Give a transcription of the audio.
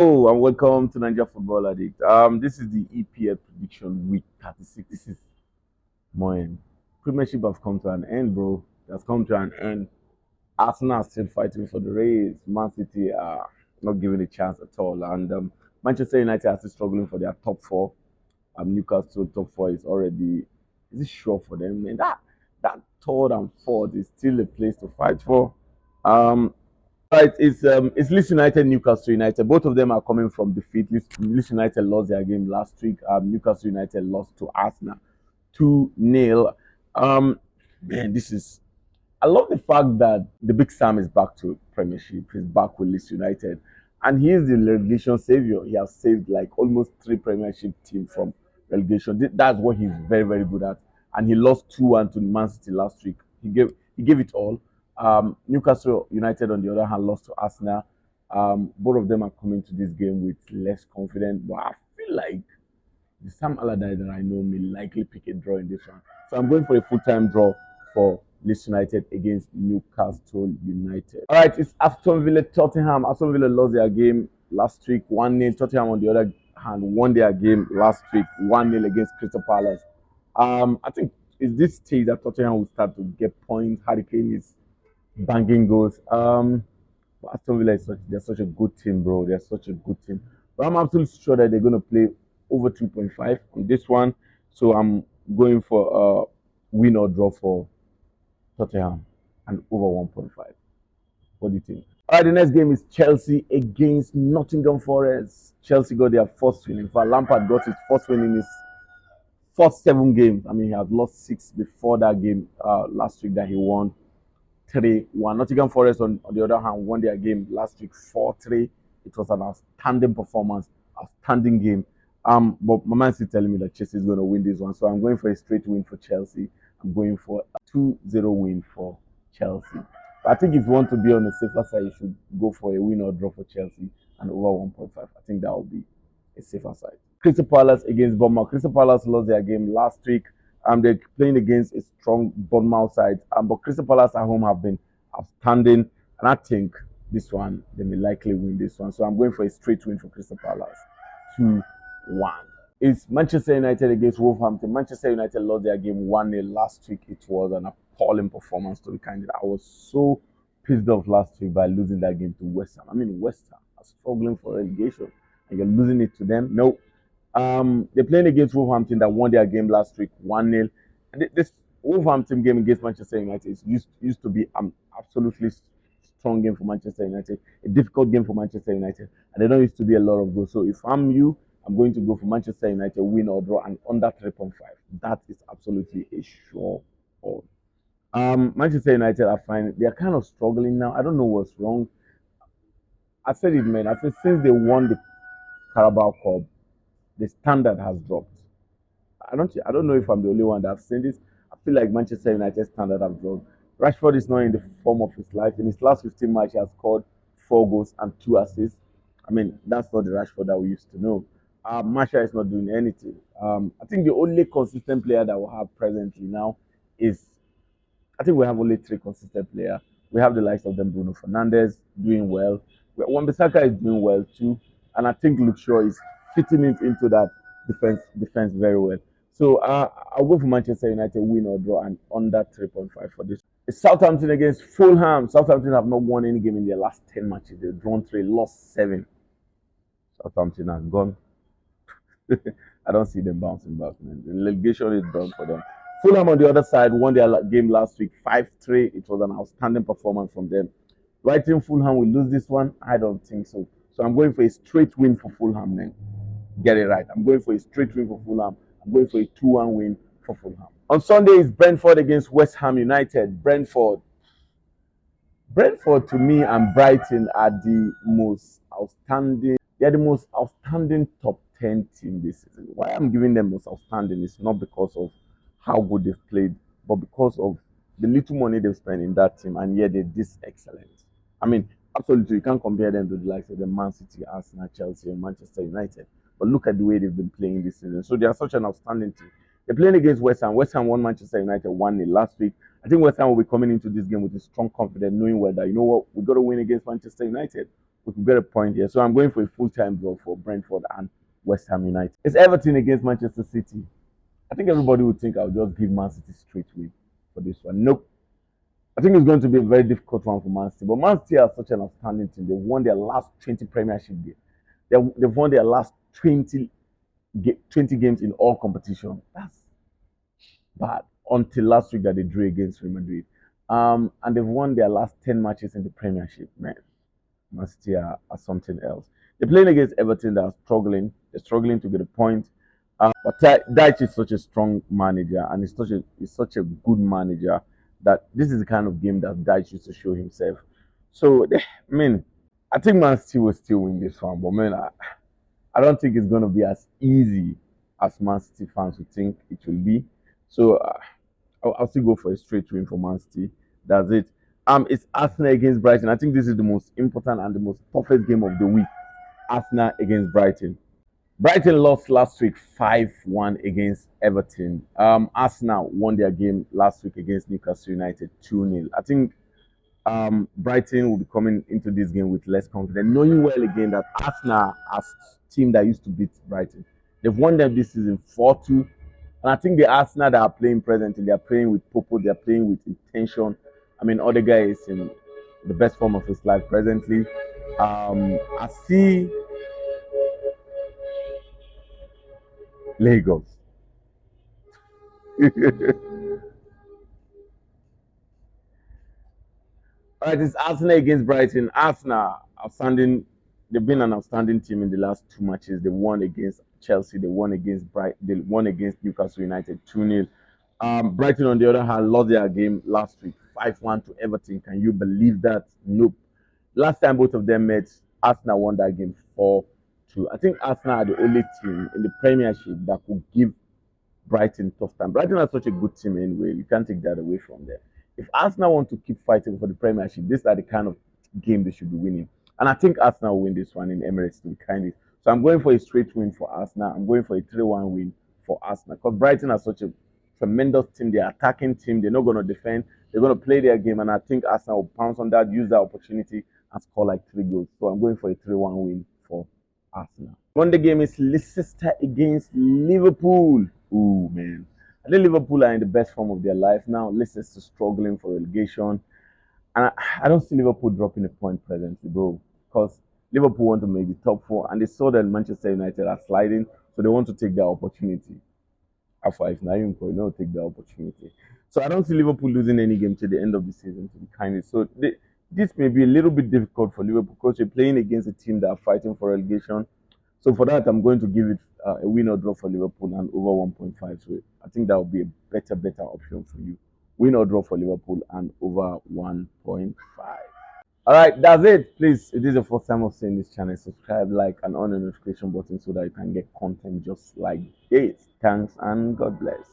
Oh, and welcome to Nigeria Football Addict. This is the EPL prediction week 36. This is mine. Premiership has come to an end, bro. It has come to an end. Arsenal are still fighting for the race. Man City are not given a chance at all, and Manchester United are still struggling for their top four. Newcastle top four is it sure for them? And that third and fourth is still a place to fight for. Um, Right, it's Leeds United, Newcastle United. Both of them are coming from defeat. Leeds United lost their game last week. Newcastle United lost to Arsenal 2-0. Um, man, this is. I love the fact that the Big Sam is back to Premiership. He's back with Leeds United, and he is the relegation savior. He has saved like almost three Premiership teams from relegation. That's what he's very very good at. And he lost 2-1 to Man City last week. He gave it all. Newcastle United, on the other hand, lost to Arsenal. Both of them are coming to this game with less confidence, but I feel like the Sam Allardyce that I know may likely pick a draw in this one. So I'm going for a full-time draw for Leeds United against Newcastle United. All right, it's Aston Villa Tottenham. Aston Villa lost their game last week 1-0. Tottenham, on the other hand, won their game last week 1-0 against Crystal Palace. I think it's this stage that Tottenham will start to get points. Harry Kane is banging goals. But Aston Villa they're such a good team, bro. They're such a good team. But I'm absolutely sure that they're going to play over 3.5 on this one. So I'm going for a win or draw for Tottenham and over 1.5. What do you think? All right, the next game is Chelsea against Nottingham Forest. Chelsea got their first win. In fact, Lampard got his first win in his first 7 games. I mean, he had lost 6 before that game last week that he won 3-1. Nottingham Forest, on the other hand, won their game last week 4-3. It was an outstanding performance, outstanding game. But my man is telling me that Chelsea is going to win this one. So I'm going for a straight win for Chelsea. I'm going for a 2-0 win for Chelsea. But I think if you want to be on the safer side, you should go for a win or draw for Chelsea and over 1.5. I think that will be a safer side. Crystal Palace against Bournemouth. Crystal Palace lost their game last week. They're playing against a strong Bournemouth side. But Crystal Palace at home have been outstanding. And I think this one, they may likely win this one. So I'm going for a straight win for Crystal Palace. 2-1. It's Manchester United against Wolverhampton. Manchester United lost their game 1-0 last week. It was an appalling performance, to be candid. I was so pissed off last week by losing that game to West Ham. I mean, West Ham are struggling for relegation and you're losing it to them. No, they're playing against Wolverhampton that won their game last week 1-0. And this Wolverhampton game against Manchester United used to be absolutely strong game for Manchester United, a difficult game for Manchester United, and they don't used to be a lot of goals. So if I'm you, I'm going to go for Manchester United win or draw and under 3.5. That is absolutely a sure all. Manchester United are fine. They are kind of struggling now. I don't know what's wrong. I said it, man. I said since they won the Carabao Cup, the standard has dropped. I don't know if I'm the only one that's seen this. I feel like Manchester United standard have dropped. Rashford is not in the form of his life. In his last 15 matches, he has scored 4 goals and 2 assists. I mean, that's not the Rashford that we used to know. Marshall is not doing anything. I think the only consistent player that we have presently now is I think we have only 3 consistent players. We have the likes of them Bruno Fernandes doing well. Wan-Bissaka is doing well too, and I think Luke Shaw is fitting it into that defense very well. So I'll go for Manchester United win or draw and under 3.5 for this. It's Southampton against Fulham. Southampton have not won any game in their last 10 matches. They've drawn 3, lost 7. Southampton has gone. I don't see them bouncing back, man. The relegation is done for them. Fulham on the other side won their game last week 5-3. It was an outstanding performance from them. Do I think Fulham will lose this one? I don't think so. So I'm going for a straight win for Fulham then. Get it right. I'm going for a straight win for Fulham. I'm going for a 2-1 win for Fulham. On Sunday is Brentford against West Ham United. Brentford to me and Brighton are the most outstanding. They're the most outstanding top 10 team this season. Why I'm giving them most outstanding is not because of how good they've played, but because of the little money they've spent in that team, and yet they're this excellent. I mean, absolutely, you can't compare them to the likes of the Man City, Arsenal, Chelsea, and Manchester United. But look at the way they've been playing this season. So they are such an outstanding team. They're playing against West Ham. West Ham won Manchester United 1-0 last week. I think West Ham will be coming into this game with a strong confidence, knowing whether, you know what, we got to win against Manchester United. we could get a point here. So I'm going for a full-time draw for Brentford and West Ham United. It's Everton against Manchester City. I think everybody would think I'll just give Man City straight win for this one. Nope. I think it's going to be a very difficult one for Man City. But Man City are such an outstanding team. They won their last 20 Premiership games. They've won their last 20 games in all competition. That's bad. Until last week that they drew against Real Madrid. And they've won their last 10 matches in the Premiership. Man, Man City are something else. They're playing against Everton that are struggling. They're struggling to get a point. But Dyche is such a strong manager, and he's such a good manager that this is the kind of game that Dyche used to show himself. So, I mean, I think Man City will still win this one, but man, I don't think it's going to be as easy as Man City fans would think it will be. So, I'll still go for a straight win for Man City. That's it. It's Arsenal against Brighton. I think this is the most important and the most toughest game of the week. Arsenal against Brighton. Brighton lost last week 5-1 against Everton. Arsenal won their game last week against Newcastle United 2-0. I think Brighton will be coming into this game with less confidence, knowing well again that Arsenal as team that used to beat Brighton. They've won them this season 4-2. And I think the Arsenal that are playing presently, they are playing with purpose, they are playing with intention. I mean, other guy is in the best form of his life presently. I see Lagos. All right, it's Arsenal against Brighton. Arsenal, outstanding. They've been an outstanding team in the last two matches. They won against Chelsea. They won against They won against Newcastle United 2-0. Brighton, on the other hand, lost their game last week 5-1 to Everton. Can you believe that? Nope. Last time both of them met, Arsenal won that game 4-2. I think Arsenal are the only team in the Premiership that could give Brighton tough time. Brighton are such a good team anyway. You can't take that away from them. If Arsenal want to keep fighting for the Premiership, these are the kind of game they should be winning. And I think Arsenal will win this one in Emirates to be kind. So I'm going for a straight win for Arsenal. I'm going for a 3-1 win for Arsenal. Because Brighton are such a tremendous team. They're attacking team. They're not going to defend. They're going to play their game. And I think Arsenal will pounce on that, use that opportunity, and score like 3 goals. So I'm going for a 3-1 win for Arsenal. Monday game is Leicester against Liverpool. Ooh, man. I think Liverpool are in the best form of their life now. Leicester struggling for relegation. And I don't see Liverpool dropping a point presently, bro. Because Liverpool want to make the top four, and they saw that Manchester United are sliding, so they want to take that opportunity. After if Naim you know, take the opportunity. So I don't see Liverpool losing any game to the end of the season, to be kind. So this may be a little bit difficult for Liverpool because you're playing against a team that are fighting for relegation. So for that, I'm going to give it a win or draw for Liverpool and over 1.5. So I think that would be a better option for you. Win or draw for Liverpool and over 1.5. All right, that's it. Please, if this is the first time of seeing this channel, subscribe, like, and on the notification button so that you can get content just like this. Thanks and God bless.